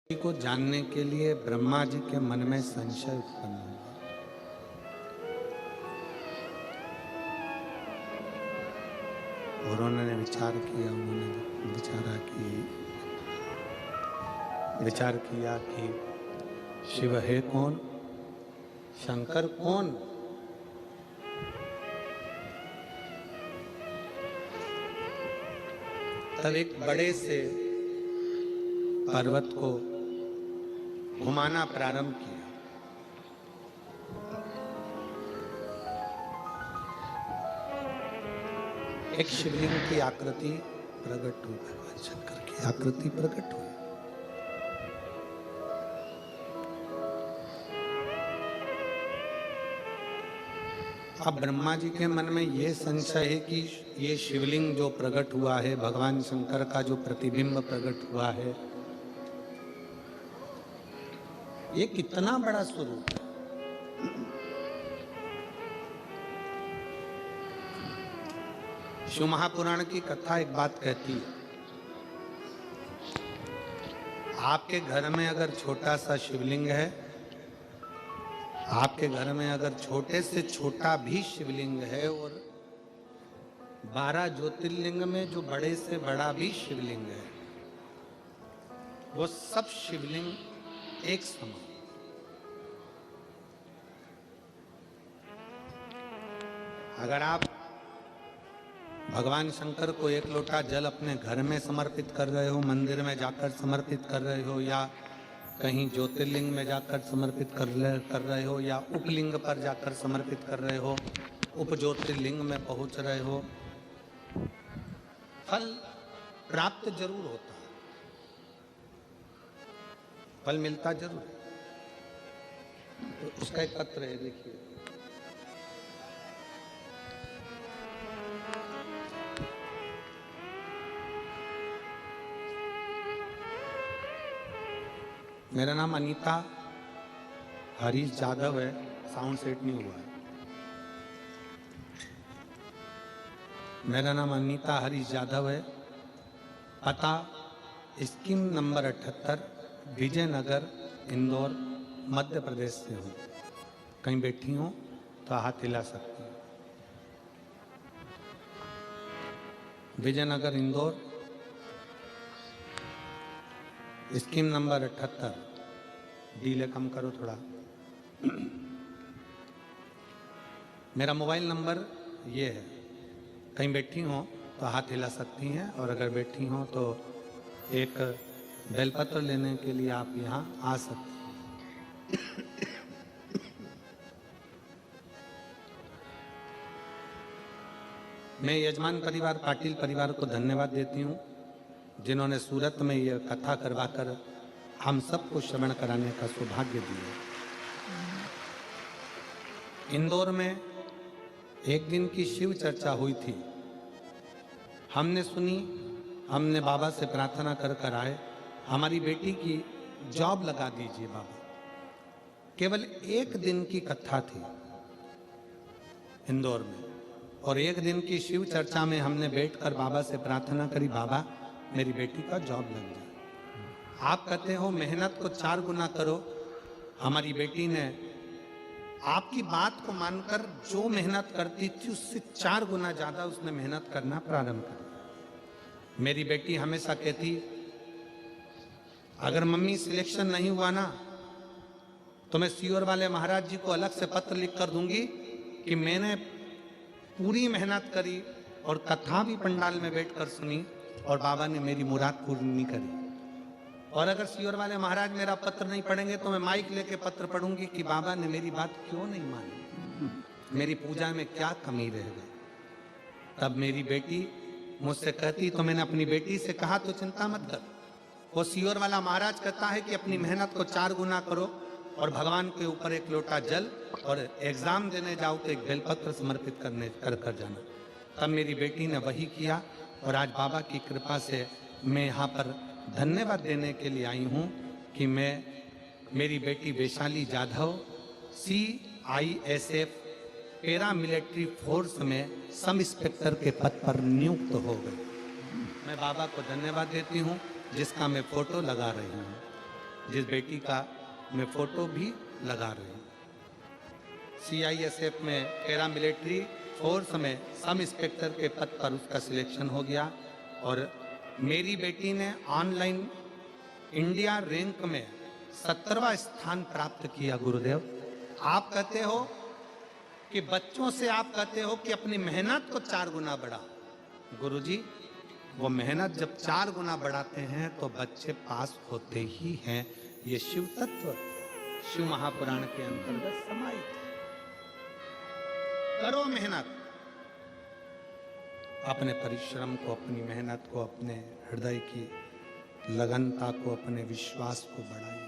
को जानने के लिए ब्रह्मा जी के मन में संशय उत्पन्न हुआ। और उन्होंने विचार किया, विचार किया कि शिव है कौन, शंकर कौन। तब एक बड़े से पर्वत को घुमाना प्रारंभ किया। एक शिवलिंग की आकृति प्रकट हुई, भगवान शंकर की आकृति प्रकट हुई। अब ब्रह्मा जी के मन में यह संशय है कि ये शिवलिंग जो प्रकट हुआ है, भगवान शंकर का जो प्रतिबिंब प्रकट हुआ है, ये कितना बड़ा स्वरूप है। शिव महापुराण की कथा एक बात कहती है, आपके घर में अगर छोटा सा शिवलिंग है, आपके घर में अगर छोटे से छोटा भी शिवलिंग है, और 12 ज्योतिर्लिंग में जो बड़े से बड़ा भी शिवलिंग है, वो सब शिवलिंग एक समान। अगर आप भगवान शंकर को एक लोटा जल अपने घर में समर्पित कर रहे हो, मंदिर में जाकर समर्पित कर रहे हो, या कहीं ज्योतिर्लिंग में जाकर समर्पित कर रहे हो, या उपलिंग पर जाकर समर्पित कर रहे हो, उप ज्योतिर्लिंग में पहुंच रहे हो, फल प्राप्त जरूर होता है, फल मिलता जरूर है। तो उसका एक पत्र है, देखिए। मेरा नाम अनीता हरीश जाधव है, साउंड सेट नहीं हुआ है। मेरा नाम अनीता हरीश जाधव है, पता स्कीम नंबर 78, विजयनगर, इंदौर, मध्य प्रदेश से हूँ। कहीं बैठी हूँ तो हाथ हिला सकती हूँ। Vijaynagar, Indore, scheme number 78। Delay कम करो थोड़ा। मेरा मोबाइल नंबर ये है, कहीं बैठी हो तो हाथ हिला सकती हैं, और अगर बैठी हो तो एक बेलपत्र लेने के लिए आप यहाँ आ सकते हैं। मैं यजमान परिवार पाटिल परिवार को धन्यवाद देती हूँ, जिन्होंने सूरत में यह कथा करवाकर हम सबको श्रवण कराने का सौभाग्य दिया। इंदौर में एक दिन की शिव चर्चा हुई थी, हमने सुनी, हमने बाबा से प्रार्थना कर कर आए, हमारी बेटी की जॉब लगा दीजिए बाबा। केवल एक दिन की कथा थी इंदौर में, और एक दिन की शिव चर्चा में हमने बैठकर बाबा से प्रार्थना करी, बाबा मेरी बेटी का जॉब लग जाए। आप कहते हो मेहनत को 4 गुना करो। हमारी बेटी ने आपकी बात को मानकर जो मेहनत करती थी उससे 4 गुना ज्यादा उसने मेहनत करना प्रारंभ कर। मेरी बेटी हमेशा कहती, अगर मम्मी सिलेक्शन नहीं हुआ ना तो मैं सीओर वाले महाराज जी को अलग से पत्र लिख कर दूंगी कि मैंने पूरी मेहनत करी और कथा भी पंडाल में बैठकर सुनी और बाबा ने मेरी मुराद पूरी नहीं करी। और अगर सीओर वाले महाराज मेरा पत्र नहीं पढ़ेंगे तो मैं माइक लेके पत्र पढ़ूंगी कि बाबा ने मेरी बात क्यों नहीं मानी, मेरी पूजा में क्या कमी रह गई। तब मेरी बेटी मुझसे कहती, तो मैंने अपनी बेटी से कहा तो चिंता मत कर, वो सीओर वाला महाराज कहता है कि अपनी मेहनत को 4 गुना करो और भगवान के ऊपर एक लोटा जल, और एग्जाम देने जाओ तो एक बेलपत्र समर्पित कर जाना। तब मेरी बेटी ने वही किया, और आज बाबा की कृपा से मैं यहाँ पर धन्यवाद देने के लिए आई हूँ कि मेरी बेटी Vaishali Jadhav CISF paramilitary force में सब इंस्पेक्टर के पद पर नियुक्त हो गई। मैं बाबा को धन्यवाद देती हूँ, जिसका मैं फोटो लगा रही हूँ। जिस बेटी का मैं फोटो भी लगा रही हूँ। CISF में पैरामिलिट्री फोर्स में सब इंस्पेक्टर के पद पर उसका सिलेक्शन हो गया और मेरी बेटी ने ऑनलाइन इंडिया रैंक में 17वां स्थान प्राप्त किया। गुरुदेव, आप कहते हो कि बच्चों से आप कहते हो कि अपनी मेहनत को 4 गुना बढ़ा। गुरुजी, वो मेहनत जब 4 गुना बढ़ाते हैं तो बच्चे पास होते ही हैं। ये शिव तत्व शिव महापुराण के अंतर्गत समाहित है। करो मेहनत, अपने परिश्रम को, अपनी मेहनत को, अपने हृदय की लगनता को, अपने विश्वास को बढ़ाइए।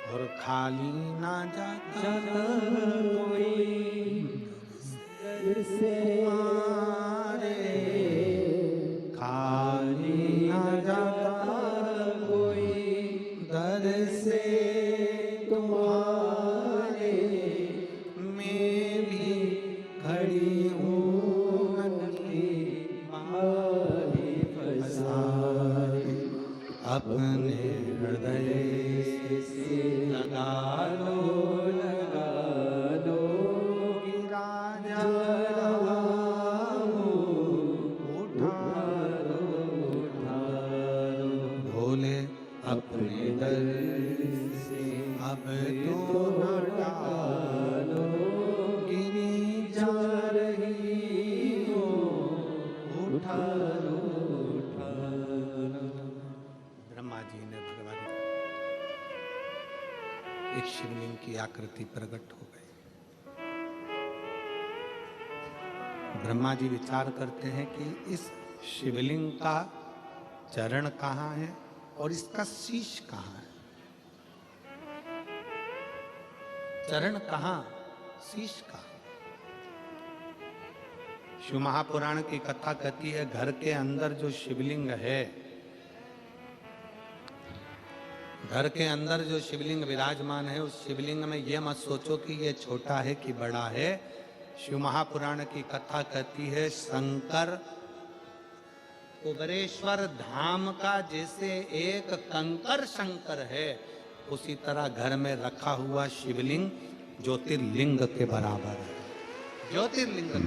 और खाली ना जाता कोई दर से तुम्हारे, खाली ना जाता कोई दर से तुम्हारे, मैं भी खड़ी हूँ मन की बारी पसारे, अपने हृदय से लगा लो कि राजा रहा हूँ, उठा लो भोले अपने दर से अब तो हटा लो, गिरी जा रही हो, उठा लो। ब्रह्मा जी ने भगवान एक शिवलिंग की आकृति प्रकट हो गई। ब्रह्मा जी विचार करते हैं कि इस शिवलिंग का चरण कहाँ है और इसका शीश कहाँ है। चरण कहाँ, शीश कहाँ। शिव महापुराण की कथा कहती है घर के अंदर जो शिवलिंग है, घर के अंदर जो शिवलिंग विराजमान है, उस शिवलिंग में यह मत सोचो कि यह छोटा है कि बड़ा है। शिव महापुराण की कथा कहती है शंकर कुबेरेश्वर धाम का जैसे एक कंकर शंकर है, उसी तरह घर में रखा हुआ शिवलिंग ज्योतिर्लिंग के बराबर है। ज्योतिर्लिंग के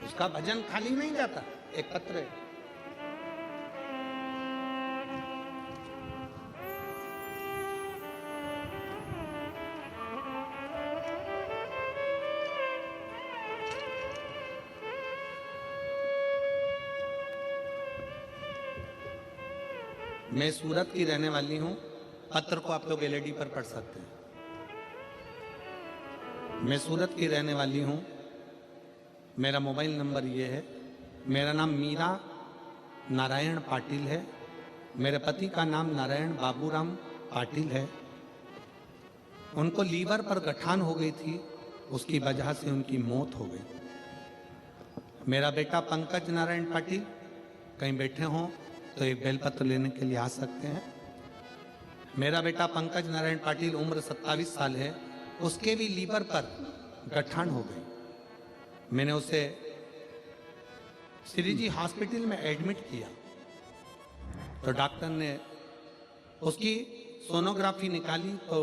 उसका भजन खाली नहीं जाता, एकत्र। मैं सूरत की रहने वाली हूं। पत्र को आप लोग LED पर पढ़ सकते हैं। मैं सूरत की रहने वाली हूं। मेरा मोबाइल नंबर ये है। मेरा नाम मीरा नारायण पाटिल है। मेरे पति का नाम नारायण बाबूराम पाटिल है। उनको लीवर पर गठान हो गई थी, उसकी वजह से उनकी मौत हो गई। मेरा बेटा पंकज नारायण पाटिल कहीं बैठे हों तो एक बेलपत्र लेने के लिए आ सकते हैं। मेरा बेटा पंकज नारायण पाटिल उम्र 27 साल है, उसके भी लीवर पर गठान हो गई। मैंने उसे श्री जी हॉस्पिटल में एडमिट किया तो डॉक्टर ने उसकी सोनोग्राफी निकाली तो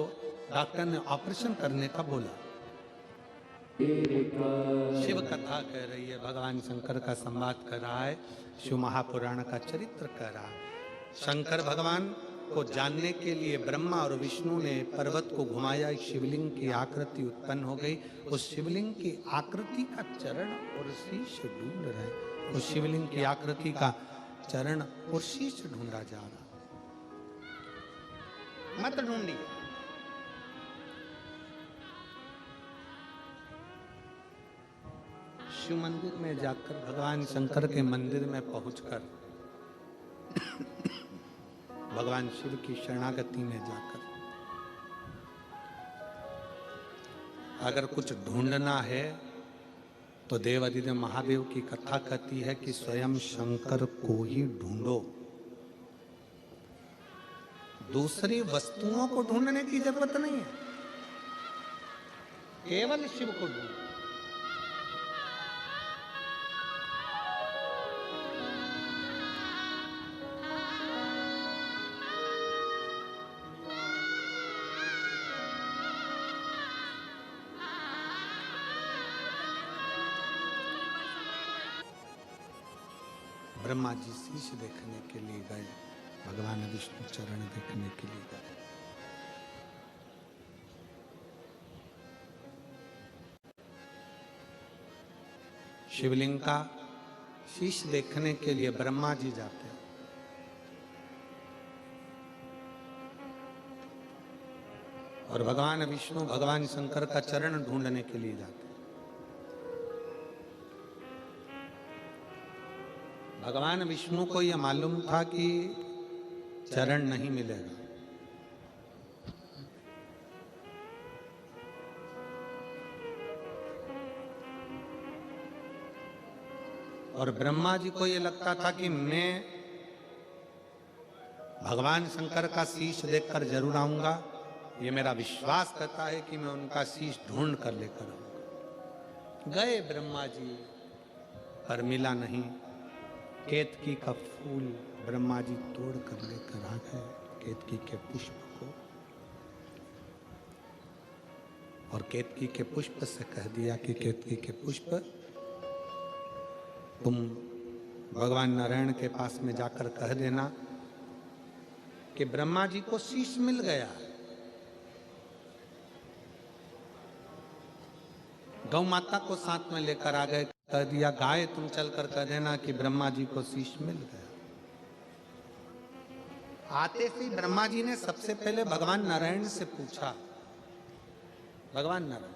डॉक्टर ने ऑपरेशन करने का बोला। शिव कथा कह रही है, भगवान शंकर का संवाद कर रहा है, शिव महापुराण का चरित्र कह रहा है। शंकर भगवान को जानने के लिए ब्रह्मा और विष्णु ने पर्वत को घुमाया, एक शिवलिंग की आकृति उत्पन्न हो गई। उस शिवलिंग की आकृति का चरण और शीश ढूंढ रहे, उस शिवलिंग की आकृति का चरण और शीश ढूंढा जा रहा। मत ढूंढिए, शिव मंदिर में जाकर, भगवान शंकर के मंदिर में पहुंचकर, भगवान शिव की शरणागति में जाकर अगर कुछ ढूंढना है तो देवादिदेव महादेव की कथा कहती है कि स्वयं शंकर को ही ढूंढो। दूसरी वस्तुओं को ढूंढने की जरूरत नहीं है, केवल शिव को ढूंढो। ब्रह्मा जी शीश देखने के लिए गए, भगवान विष्णु चरण देखने के लिए गए। शिवलिंग का शीश देखने के लिए ब्रह्मा जी जाते हैं। और भगवान विष्णु भगवान शंकर का चरण ढूंढने के लिए जाते हैं। भगवान विष्णु को यह मालूम था कि चरण नहीं मिलेगा, और ब्रह्मा जी को यह लगता था कि मैं भगवान शंकर का शीश देखकर जरूर आऊंगा। ये मेरा विश्वास करता है कि मैं उनका शीश ढूंढ कर लेकर आऊंगा। गए ब्रह्मा जी, पर मिला नहीं। केतकी का फूल ब्रह्मा जी तोड़ कर लेकर आ गए, केतकी के पुष्प को, और केतकी के पुष्प से कह दिया कि केतकी के पुष्प तुम भगवान नारायण के पास में जाकर कह देना कि ब्रह्मा जी को शीश मिल गया। गौ माता को साथ में लेकर आ गए, कह दिया गाय तुम चलकर कह देना कि ब्रह्मा जी को शीश मिल गया। आते ही ब्रह्मा जी ने सबसे पहले भगवान नारायण से पूछा, भगवान नारायण से,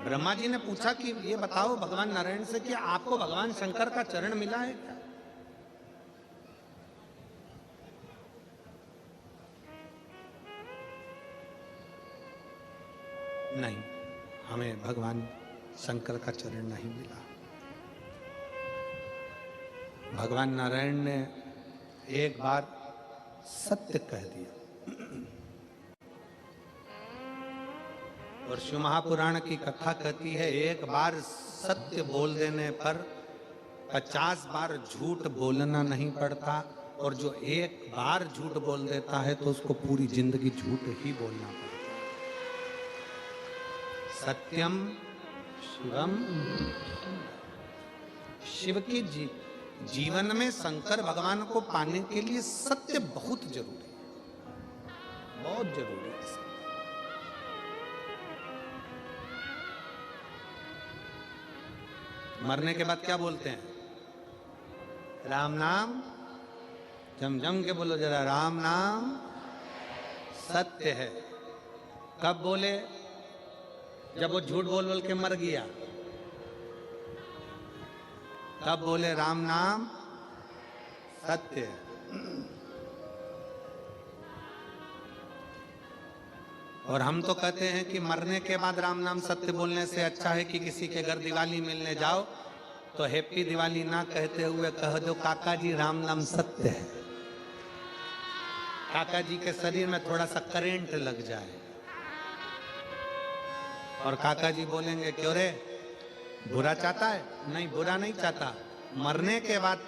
ब्रह्मा जी ने पूछा कि ये बताओ भगवान नारायण से कि आपको भगवान शंकर का चरण मिला है क्या? नहीं, हमें भगवान शंकर का चरण नहीं मिला। भगवान नारायण ने एक बार सत्य कह दिया। और शिव महापुराण की कथा कहती है, एक बार सत्य बोल देने पर 50 बार झूठ बोलना नहीं पड़ता, और जो एक बार झूठ बोल देता है तो उसको पूरी जिंदगी झूठ ही बोलना पड़ता है। सत्यम शिवम, शिव की जीवन में शंकर भगवान को पाने के लिए सत्य बहुत जरूरी है, बहुत जरूरी है। मरने के बाद क्या बोलते हैं? राम नाम, जम जम के बोलो जरा, राम नाम सत्य है। कब बोले? जब वो झूठ बोल बोल के मर गया, तब बोले राम नाम सत्य है। और हम तो कहते हैं कि मरने के बाद राम नाम सत्य बोलने से अच्छा है कि किसी के घर दिवाली मिलने जाओ तो हैप्पी दिवाली ना कहते हुए कह दो काका जी राम नाम सत्य है। काका जी के शरीर में थोड़ा सा करंट लग जाए और काका जी बोलेंगे क्यों रे, बुरा चाहता है? नहीं, बुरा नहीं चाहता, मरने के बाद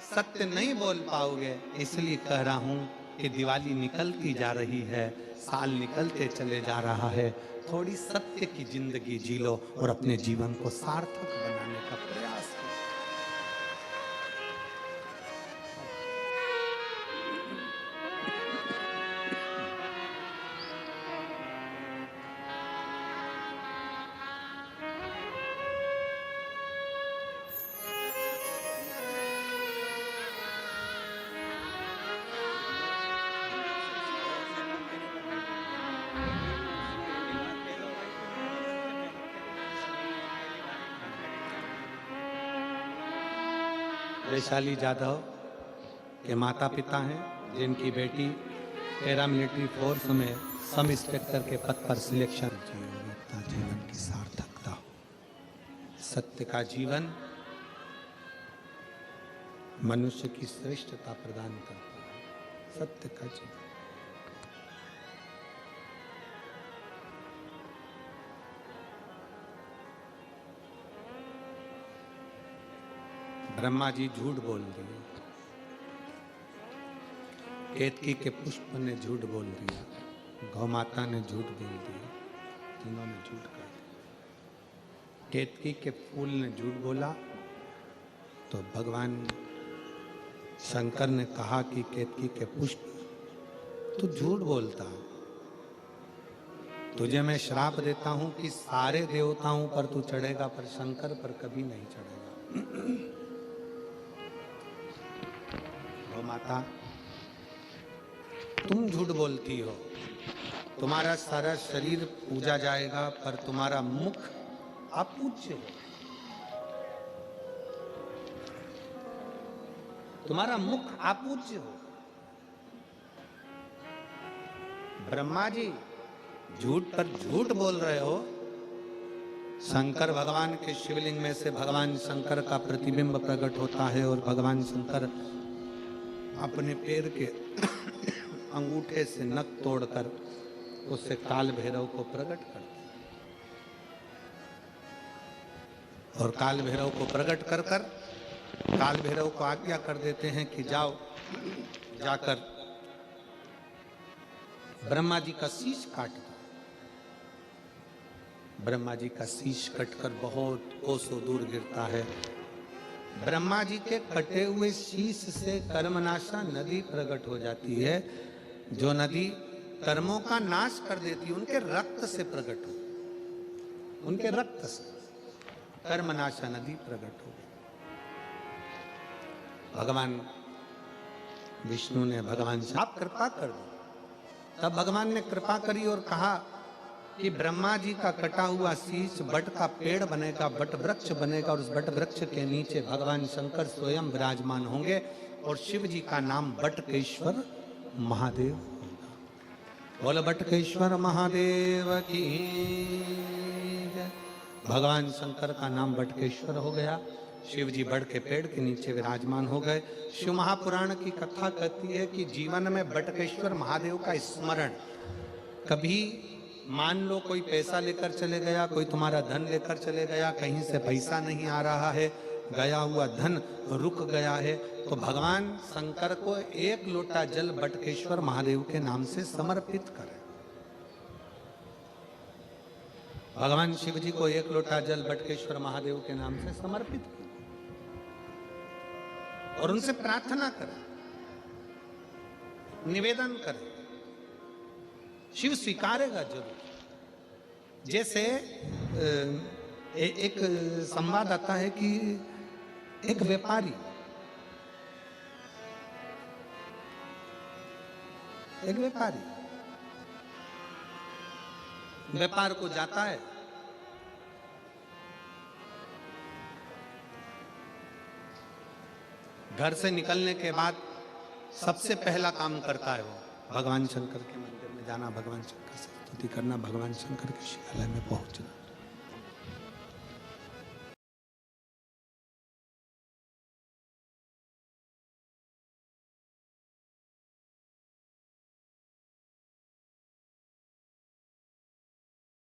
सत्य नहीं बोल पाओगे इसलिए कह रहा हूं कि दिवाली निकलती जा रही है, साल निकलते चले जा रहा है, थोड़ी सत्य की जिंदगी जी लो और अपने जीवन को सार्थक बनाने का प्रयास करो। वैशाली जाधव के माता पिता हैं, जिनकी बेटी पैरामिलिट्री फोर्स में सब इंस्पेक्टर के पद पर सिलेक्शन। जीवन की सार्थकता हो, सत्य का जीवन मनुष्य की श्रेष्ठता प्रदान करता है। सत्य का जीवन। ब्रह्मा जी झूठ बोल दिए, केतकी के पुष्प ने झूठ बोल दिया, गौ माता ने झूठ बोल दिया, तीनों ने झूठ कर दिया। केतकी के फूल ने झूठ बोला तो भगवान शंकर ने कहा कि केतकी के पुष्प तू झूठ बोलता है, तुझे मैं श्राप देता हूं कि सारे देवताओं पर तू चढ़ेगा पर शंकर पर कभी नहीं चढ़ेगा। गौ माता तुम झूठ बोलती हो, तुम्हारा सारा शरीर पूजा जाएगा पर तुम्हारा मुख अपूज्य हो, तुम्हारा मुख अपूज्य हो। ब्रह्मा जी झूठ पर झूठ बोल रहे हो। शंकर भगवान के शिवलिंग में से भगवान शंकर का प्रतिबिंब प्रकट होता है और भगवान शंकर अपने पैर के अंगूठे से नख तोड़कर उससे काल भैरव को प्रकट करते और काल भैरव को प्रकट कर कर काल भैरव को आज्ञा कर देते हैं कि जाओ जाकर ब्रह्मा जी का शीश काट दो। ब्रह्मा जी का शीश कटकर बहुत कोसों दूर गिरता है। ब्रह्मा जी के कटे हुए शीश से कर्मनाशा नदी प्रकट हो जाती है, जो नदी कर्मों का नाश कर देती है, उनके रक्त से प्रकट हो, उनके रक्त से कर्मनाशा नदी प्रकट हो। भगवान विष्णु ने भगवान से आप कृपा कर दो। तब भगवान ने कृपा करी और कहा कि ब्रह्मा जी का कटा हुआ शीश बट का पेड़ बनेगा, बट वृक्ष बनेगा और उस बट वृक्ष के नीचे भगवान शंकर स्वयं विराजमान होंगे और शिव जी का नाम बटकेश्वर महादेव होगा। बोलो बटकेश्वर महादेव की जय। भगवान शंकर का नाम बटकेश्वर हो गया। शिव जी बड़ के पेड़ के नीचे विराजमान हो गए। शिव महापुराण की कथा कहती है कि जीवन में बटकेश्वर महादेव का स्मरण, कभी मान लो कोई पैसा लेकर चले गया, कोई तुम्हारा धन लेकर चले गया, कहीं से पैसा नहीं आ रहा है, गया हुआ धन रुक गया है, तो भगवान शंकर को एक लोटा जल बटकेश्वर महादेव के नाम से समर्पित करें। भगवान शिव जी को एक लोटा जल बटकेश्वर महादेव के नाम से समर्पित करें और उनसे प्रार्थना करें, निवेदन करें, शिव स्वीकारेगा जरूर। जैसे एक संवाद आता है कि एक व्यापारी व्यापार को जाता है, घर से निकलने के बाद सबसे पहला काम करता है वो भगवान शंकर के मंदिर में जाना, भगवान शंकर से स्तुति करना, भगवान शंकर के शिवालय में पहुंचना।